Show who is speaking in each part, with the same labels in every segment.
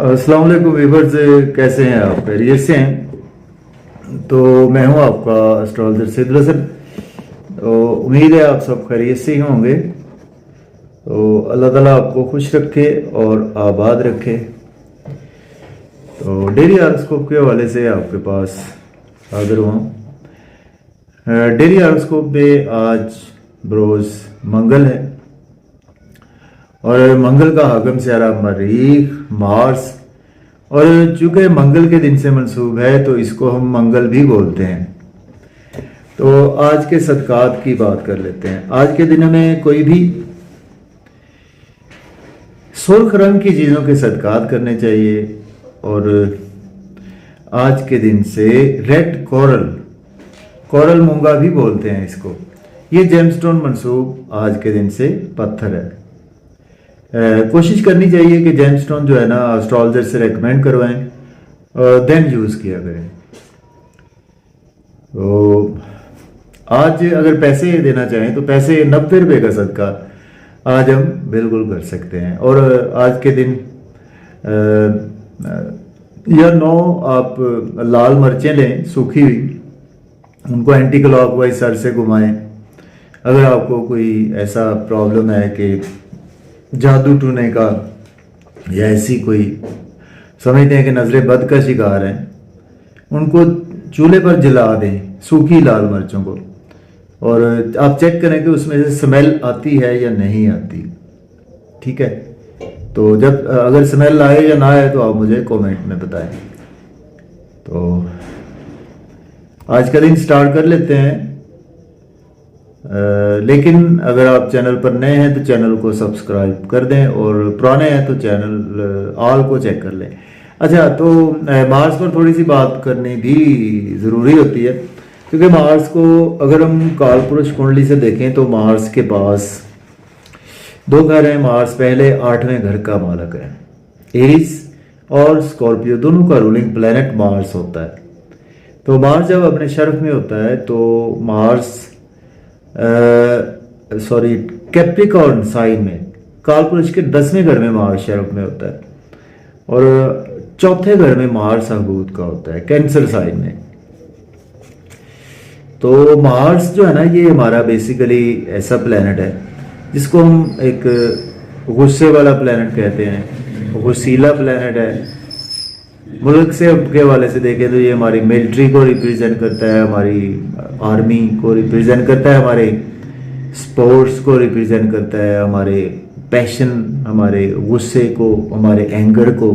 Speaker 1: अस्सलाम वालेकुम व्यूअर्स, कैसे हैं आप? खैरियत से हैं? तो मैं हूं आपका एस्ट्रोलॉजर सैयद हसन। तो उम्मीद है आप सब खैरियत से ही होंगे। तो अल्लाह ताला आपको खुश रखे और आबाद रखे। तो डेली हॉरोस्कोप के हवाले से आपके पास हाजिर हुआ हूँ। डेली हॉरोस्कोप में आज बरोज़ मंगल है और मंगल का हाकम सियारा मरीख, मार्स, और चूंकि मंगल के दिन से मंसूब है तो इसको हम मंगल भी बोलते हैं। तो आज के सदकात की बात कर लेते हैं। आज के दिन में कोई भी सुर्ख रंग की चीज़ों के सदकात करने चाहिए। और आज के दिन से रेड कोरल मूंगा भी बोलते हैं इसको, ये जेमस्टोन मंसूब आज के दिन से पत्थर है। कोशिश करनी चाहिए कि जेमस्टोन जो है ना एस्ट्रोलॉजर से रेकमेंड करवाएं और देन यूज़ किया करें। तो आज अगर पैसे देना चाहें तो पैसे 90 रुपये का सदका आज हम बिल्कुल कर सकते हैं। और आज के दिन या 9 आप लाल मिर्चें लें सूखी हुई, उनको एंटी क्लॉकवाइज सर से घुमाएं। अगर आपको कोई ऐसा प्रॉब्लम है कि जादू टूने का या ऐसी कोई समझते हैं कि नजरें बद का शिकार हैं, उनको चूल्हे पर जला दें सूखी लाल मिर्चों को, और आप चेक करें कि उसमें से स्मेल आती है या नहीं आती। ठीक है, तो जब अगर स्मेल आए या ना आए तो आप मुझे कमेंट में बताएं। तो आज का दिन स्टार्ट कर लेते हैं। लेकिन अगर आप चैनल पर नए हैं तो चैनल को सब्सक्राइब कर दें, और पुराने हैं तो चैनल ऑल को चेक कर लें। अच्छा, तो मार्स पर थोड़ी सी बात करनी भी ज़रूरी होती है, क्योंकि मार्स को अगर हम कालपुरुष कुंडली से देखें तो मार्स के पास 2 घर हैं। मार्स पहले 8वें घर का मालक है। एरीज और स्कॉर्पियो दोनों का रूलिंग प्लैनेट मार्स होता है। तो मार्स जब अपने शर्फ में होता है तो मार्स कैप्रिकॉर्न साइन में कालपुरुष के 10वें घर में मार्स शर्फ में होता है, और 4थे घर में मार्स आहूत का होता है कैंसर साइन में। तो मार्स जो है ना, ये हमारा बेसिकली ऐसा प्लेनेट है जिसको हम एक गुस्से वाला प्लेनेट कहते हैं, गुस्सीला प्लेनेट है। मुल्क से के हवाले से देखें तो ये हमारी मिलिट्री को रिप्रेजेंट करता है, हमारी आर्मी को रिप्रेजेंट करता है, हमारे स्पोर्ट्स को रिप्रेजेंट करता है, हमारे पैशन, हमारे गुस्से को, हमारे एंगर को,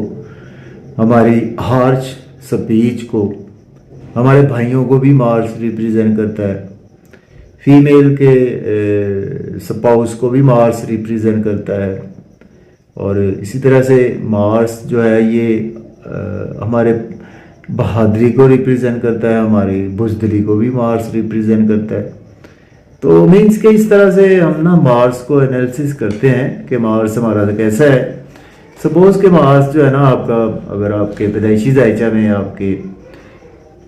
Speaker 1: हमारी हार्श स्पीच को, हमारे भाइयों को भी मार्स रिप्रेजेंट करता है। फीमेल के स्पाउस को भी मार्स रिप्रेजेंट करता है। और इसी तरह से मार्स जो है ये हमारे बहादुरी को रिप्रेजेंट करता है, हमारी बुज़दिली को भी मार्स रिप्रेजेंट करता है। तो मीन्स के इस तरह से हम ना मार्स को एनालिसिस करते हैं कि मार्स हमारा कैसा है। सपोज के मार्स जो है ना आपका, अगर आपके पैदाइशी जायचा में आपके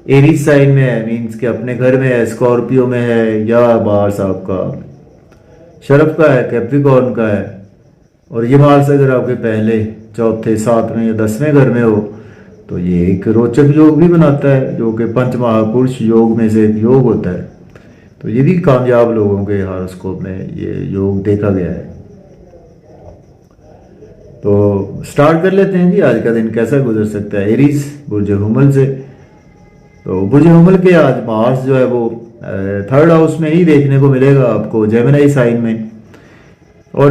Speaker 1: एरीज साइन में है, मीन्स के अपने घर में है, स्कॉर्पियो में है, या मार्स आपका शर्फ का है, कैप्रिकॉर्न का है, और ये मार्स अगर आपके पहले, चौथे, 7वें या 10वें घर में हो तो ये एक रोचक योग भी बनाता है, जो कि पंच महापुरुष योग में से एक योग होता है। तो ये भी कामयाब लोगों के हॉरोस्कोप में ये योग देखा गया है। तो स्टार्ट कर लेते हैं जी, आज का दिन कैसा गुजर सकता है एरीज बुर्ज हुमल से। तो बुर्ज हुमल के आज मार्स जो है वो 3rd हाउस में ही देखने को मिलेगा आपको, जेमिनी साइन में। और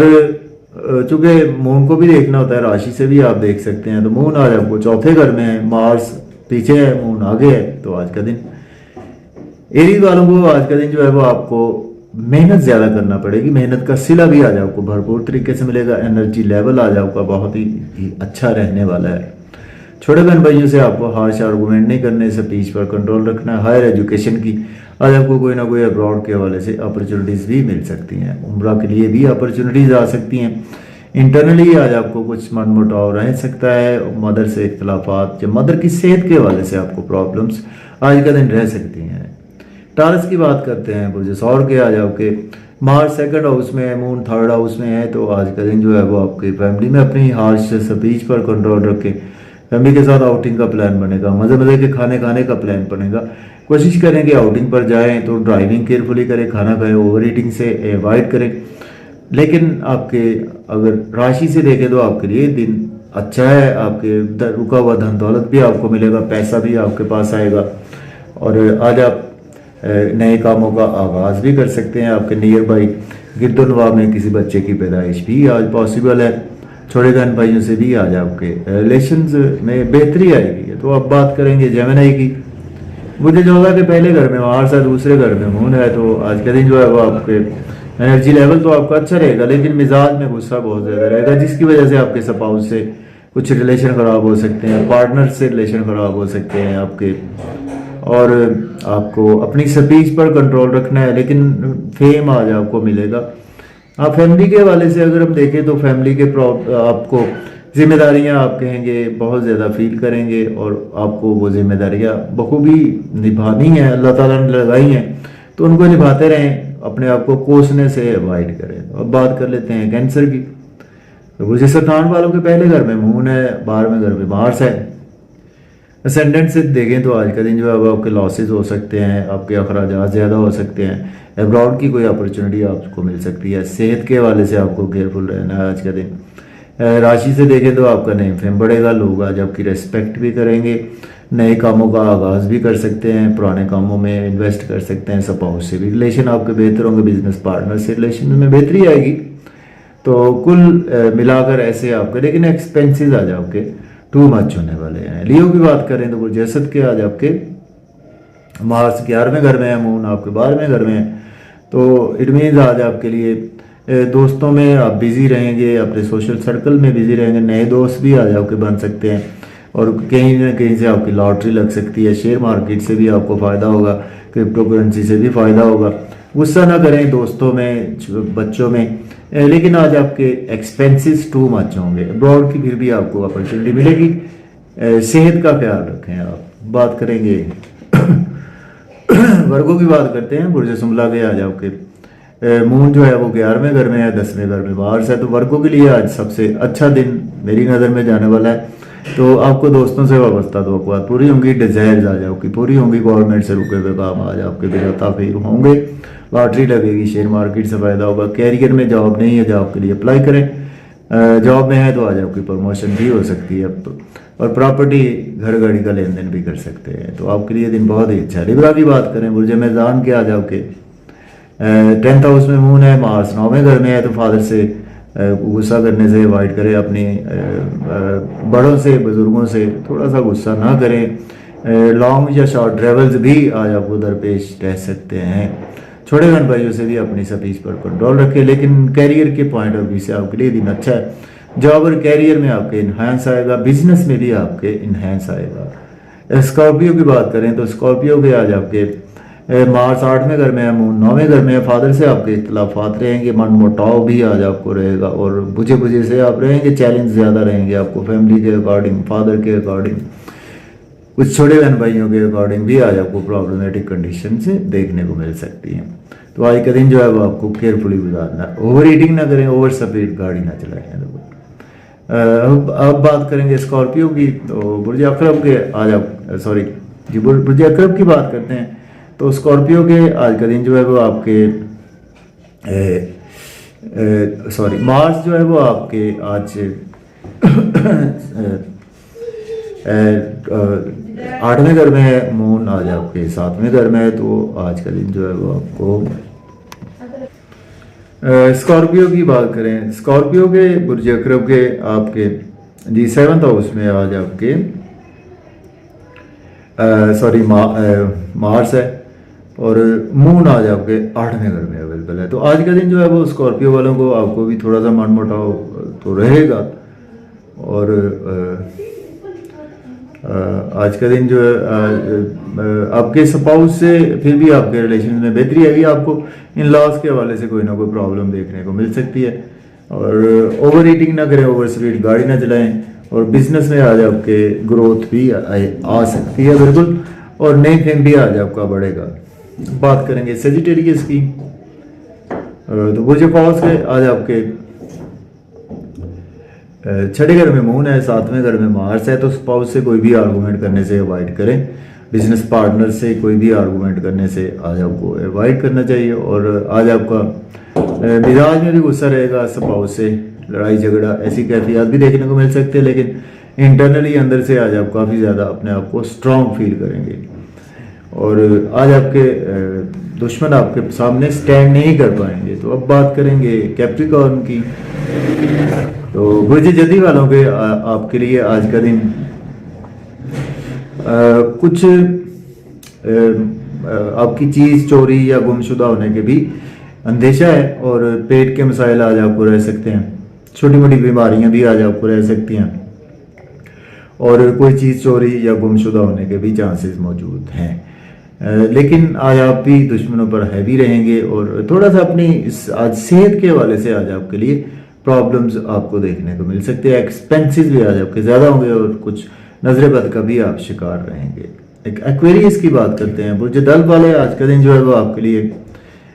Speaker 1: चूंकि मून को भी देखना होता है, राशि से भी आप देख सकते हैं। तो मून आज आपको 4थे घर में है, मार्स पीछे है, मून आगे है। तो आज का दिन एरीज वालों को आज का दिन जो है वो आपको मेहनत ज़्यादा करना पड़ेगी। मेहनत का सिला भी आज आपको भरपूर तरीके से मिलेगा। एनर्जी लेवल आज आपका बहुत ही अच्छा रहने वाला है। छोटे बहन भाइयों से आपको हार्श आर्गूमेंट नहीं करने, स्पीच पर कंट्रोल रखना है। हायर एजुकेशन की आज आपको कोई ना कोई अब्रॉड के हवाले से अपॉर्चुनिटीज़ भी मिल सकती हैं। उम्रा के लिए भी अपॉर्चुनिटीज़ आ सकती हैं। इंटरनली आज आपको कुछ मनमुटाव रह सकता है, मदर से इख्तलाफात या मदर की सेहत के हवाले से आपको प्रॉब्लम्स आज का दिन रह सकती हैं। टारस की बात करते हैं बुर्ज सौर के। आज आपके मार्स 2nd हाउस में है, मून 3rd हाउस में है। तो आज का दिन जो है वो आपकी फैमिली में अपनी हार्श स्पीच पर कंट्रोल रखें। फैमिली के साथ आउटिंग का प्लान बनेगा, मज़े मज़े के खाने खाने का प्लान बनेगा। कोशिश करें कि आउटिंग पर जाएं तो ड्राइविंग केयरफुली करें, खाना खाएं, ओवर ईटिंग से अवॉइड करें। लेकिन आपके अगर राशि से देखें तो आपके लिए दिन अच्छा है, आपके रुका हुआ धन दौलत भी आपको मिलेगा, पैसा भी आपके पास आएगा। और आज आप नए कामों का आगाज़ भी कर सकते हैं। आपके नियर बाई गिरदोनवा में किसी बच्चे की पैदाइश भी आज पॉसिबल है। छोटे बहन भाइयों से भी आज आपके रिलेशंस में बेहतरी आएगी। तो अब बात करेंगे जेमिनी की। मुझे जो होगा कि पहले घर में वहाँ से दूसरे घर में मून है, तो आज का दिन जो है वो आपके एनर्जी लेवल तो आपका अच्छा रहेगा, लेकिन मिजाज में गुस्सा बहुत ज़्यादा रहेगा, जिसकी वजह से आपके स्पाउस से कुछ रिलेशन ख़राब हो सकते हैं, पार्टनर से रिलेशन ख़राब हो सकते हैं आपके। और आपको अपनी स्पीच पर कंट्रोल रखना है, लेकिन फेम आज आपको मिलेगा। आप फैमिली के हवाले से अगर हम देखें तो फैमिली के आपको जिम्मेदारियां आप कहेंगे बहुत ज़्यादा फील करेंगे, और आपको वो जिम्मेदारियां बखूबी निभानी है, अल्लाह ताला ने लगाई हैं, तो उनको निभाते रहें, अपने आप को कोसने से अवॉइड करें। अब बात कर लेते हैं कैंसर की। तो बुर्ज सरतान वालों के पहले घर में मून है, 12वें घर में मार्स है। असेंडेंट से देखें तो आज का दिन जो है वो आपके लॉसेज हो सकते हैं, आपके अखराजात ज़्यादा हो सकते हैं, एब्रॉड की कोई अपॉर्चुनिटी आपको मिल सकती है। सेहत के हवाले से आपको केयरफुल रहना है आज का दिन। राशि से देखें तो आपका नेम फेम बढ़ेगा, लोग आज आपकी रेस्पेक्ट भी करेंगे, नए कामों का आगाज़ भी कर सकते हैं, पुराने कामों में इन्वेस्ट कर सकते हैं, स्पाउस से भी रिलेशन आपके बेहतर होंगे, बिजनेस पार्टनर से रिलेशन में बेहतरी आएगी। तो कुल मिलाकर ऐसे आपके, लेकिन एक्सपेंसेस आज आपके टू मच होने वाले हैं। लियो की बात करें तो बुर्ज असद के आज आपके मार्स 11वें घर में है, मून आपके 12वें घर में है। तो इट मीन्स आज आपके लिए दोस्तों में आप बिजी रहेंगे, अपने सोशल सर्कल में बिजी रहेंगे, नए दोस्त भी आज आपके बन सकते हैं, और कहीं ना कहीं से आपकी लॉटरी लग सकती है। शेयर मार्केट से भी आपको फ़ायदा होगा, क्रिप्टो करेंसी से भी फ़ायदा होगा। गुस्सा ना करें दोस्तों में, बच्चों में, लेकिन आज आपके एक्सपेंसेस टू मच होंगे। अब्रॉड की फिर भी आपको अपॉर्चुनिटी मिलेगी। सेहत का ख्याल रखें। आप बात करेंगे वर्गों की बात करते हैं। बुर्ज सुमला के आज आपके मून जो है वो 11वें घर में है, 10वें घर में मार्स है। तो वर्गों के लिए आज सबसे अच्छा दिन मेरी नज़र में जाने वाला है। तो आपको दोस्तों से वाबस्ता तो पूरी होंगी, डिजायर्स आज आपकी पूरी होंगी, गवर्नमेंट से रुके हुए काम आज आपके बेताफीर होंगे, लॉटरी लगेगी, शेयर मार्केट से फायदा होगा। कैरियर में जॉब नहीं है, जॉब के लिए अप्लाई करें। जॉब में है तो आज आपकी प्रमोशन भी हो सकती है, और प्रॉपर्टी घर गाड़ी का लेन देन भी कर सकते हैं। तो आपके लिए दिन बहुत ही अच्छा है। लिब्रा की बात करें, बुर्ज मैदान के आज आपके 10th हाउस में मून है, मार्स 9वें घर में है। तो फादर से गुस्सा करने से अवॉइड करें, अपने बड़ों से, बुजुर्गों से थोड़ा सा गुस्सा ना करें। लॉन्ग या शॉर्ट ट्रेवल्स भी आज आपको दरपेश रह सकते हैं। छोटे बहन भाइयों से भी अपनी स्पीच पर कंट्रोल रखें, लेकिन कैरियर के पॉइंट ऑफ व्यू से आपके लिए दिन अच्छा है। जॉब और कैरियर में आपके इन्हांस आएगा, बिजनेस में भी आपके इन्हांस आएगा। स्कॉर्पियो की बात करें तो स्कॉर्पियो के आज आपके मार्स 8वें घर में है, मून 9वें घर में है। फादर से आपके इख्तलाफात रहेंगे, मन मुटाव भी आज आपको रहेगा, और बुझे बुझे से आप रहेंगे, चैलेंज ज़्यादा रहेंगे आपको फैमिली के अकॉर्डिंग, फादर के अकॉर्डिंग, कुछ छोटे बहन भाइयों के अकॉर्डिंग भी आज आपको प्रॉब्लमेटिक कंडीशन से देखने को मिल सकती हैं। तो आज का दिन जो है वो आपको केयरफुली गुजारना, ओवर ईटिंग ना करें, ओवर स्पीड गाड़ी ना चलाएं। अब बात करेंगे स्कॉर्पियो की। तो बुर्ज अकरब के आज आप बुर्ज अकरब की बात करते हैं। तो स्कॉर्पियो के आज का दिन जो है वो आपके मार्स जो है वो आपके आज 8वें घर में है, मून आज आपके 7वें घर में है। तो आज का दिन जो है वो आपको स्कॉर्पियो की बात करें, स्कॉर्पियो के बुर्ज अकरब के आपके 7th हाउस में आज आपके मार्स है, और मून आज आपके 8वें घर में अवेलेबल है। तो आज का दिन जो है वो स्कॉर्पियो वालों को, आपको भी थोड़ा सा मन मुटाव तो रहेगा, और आज का दिन जो है आपके स्पाउस से फिर भी आपके रिलेशन में बेहतरी आएगी। आपको इन लॉज के हवाले से कोई ना कोई प्रॉब्लम देखने को मिल सकती है। और ओवर ईटिंग ना करें, ओवर स्पीड गाड़ी ना चलाएं, और बिजनेस में आज आपके ग्रोथ भी आ सकती है बिल्कुल, और नई फेम भी आज आपका बढ़ेगा। बात करेंगे सेजिटेरियस की। तो बुर्ज कॉस के आज आपके छठे घर में मून है, सातवें घर में मार्स है, तो स्पाउस से कोई भी आर्गूमेंट करने से अवॉइड करें। बिजनेस पार्टनर से कोई भी आर्गूमेंट करने से आज आपको अवॉइड करना चाहिए। और आज आपका मिजाज में भी गुस्सा रहेगा, स्पाउस से लड़ाई झगड़ा ऐसी कैफियत भी देखने को मिल सकती है, लेकिन इंटरनली अंदर से आज आप काफ़ी ज़्यादा अपने आप को स्ट्रांग फील करेंगे। और आज आपके दुश्मन आपके सामने स्टैंड नहीं कर पाएंगे। तो अब बात करेंगे कैप्रिकॉर्न की। तो बुर्ज जदी वालों के आपके लिए आज का दिन कुछ आपकी चीज़ चोरी या गुमशुदा होने के भी अंदेशा है, और पेट के मसाइल आज आपको रह सकते हैं, छोटी मोटी बीमारियां भी आज आपको रह सकती हैं, और कोई चीज़ चोरी या गुमशुदा होने के भी चांसेस मौजूद हैं। लेकिन आज आप भी दुश्मनों पर हैवी रहेंगे, और थोड़ा सा अपनी आज सेहत के हवाले से आज आपके लिए प्रॉब्लम्स आपको देखने को मिल सकते हैं। एक्सपेंसेस भी आज आपके ज़्यादा होंगे, और कुछ नजर बद का भी आप शिकार रहेंगे। एक एक्वेरियस की बात करते हैं। बुर्ज दल वाले आज का दिन जो है वो आपके लिए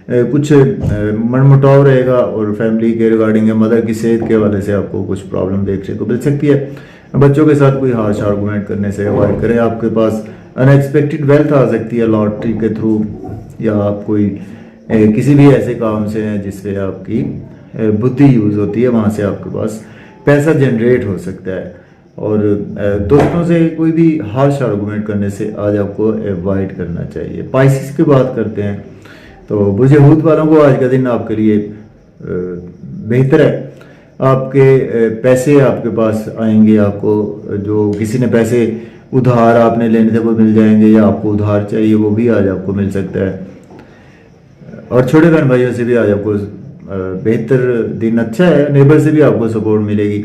Speaker 1: कुछ मनमुटाव रहेगा, और फैमिली के रिगार्डिंग या मदर की सेहत के हवाले से आपको कुछ प्रॉब्लम देखने को मिल सकती है। बच्चों के साथ कोई हार्श आर्गूमेंट करने से अवॉइड करें। आपके पास अनएक्सपेक्टेड वेल्थ आ सकती है लॉटरी के थ्रू, या आप कोई किसी भी ऐसे काम से हैं जिससे आपकी बुद्धि यूज़ होती है, वहाँ से आपके पास पैसा जनरेट हो सकता है। और दोस्तों से कोई भी हार्श आर्गूमेंट करने से आज आपको अवॉइड करना चाहिए। पाइसिस की बात करते हैं, तो बुर्ज हूत वालों को आज का दिन आपके लिए बेहतर है। आपके पैसे आपके पास आएंगे, आपको जो किसी ने पैसे उधार आपने लेने थे वो मिल जाएंगे, या आपको उधार चाहिए वो भी आज आपको मिल सकता है। और छोटे बहन भाइयों से भी आज आपको बेहतर दिन अच्छा है। नेबर से भी आपको सपोर्ट मिलेगी।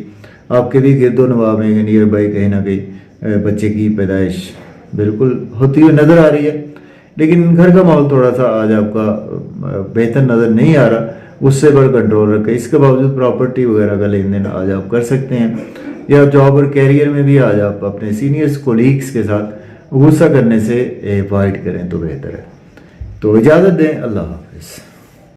Speaker 1: आपके भी गिरदो नवाब में नियर बाई कहीं ना कहीं बच्चे की पैदाइश बिल्कुल होती हुई नज़र आ रही है, लेकिन घर का माहौल थोड़ा सा आज आपका बेहतर नज़र नहीं आ रहा, उससे पर कंट्रोल रखें। इसके बावजूद प्रॉपर्टी वगैरह का लेन देन आज आप कर सकते हैं, या जॉब और कैरियर में भी आज आप अपने सीनियर्स कोलीग्स के साथ गुस्सा करने से अवॉइड करें तो बेहतर है। तो इजाज़त दें, अल्लाह हाफिज़।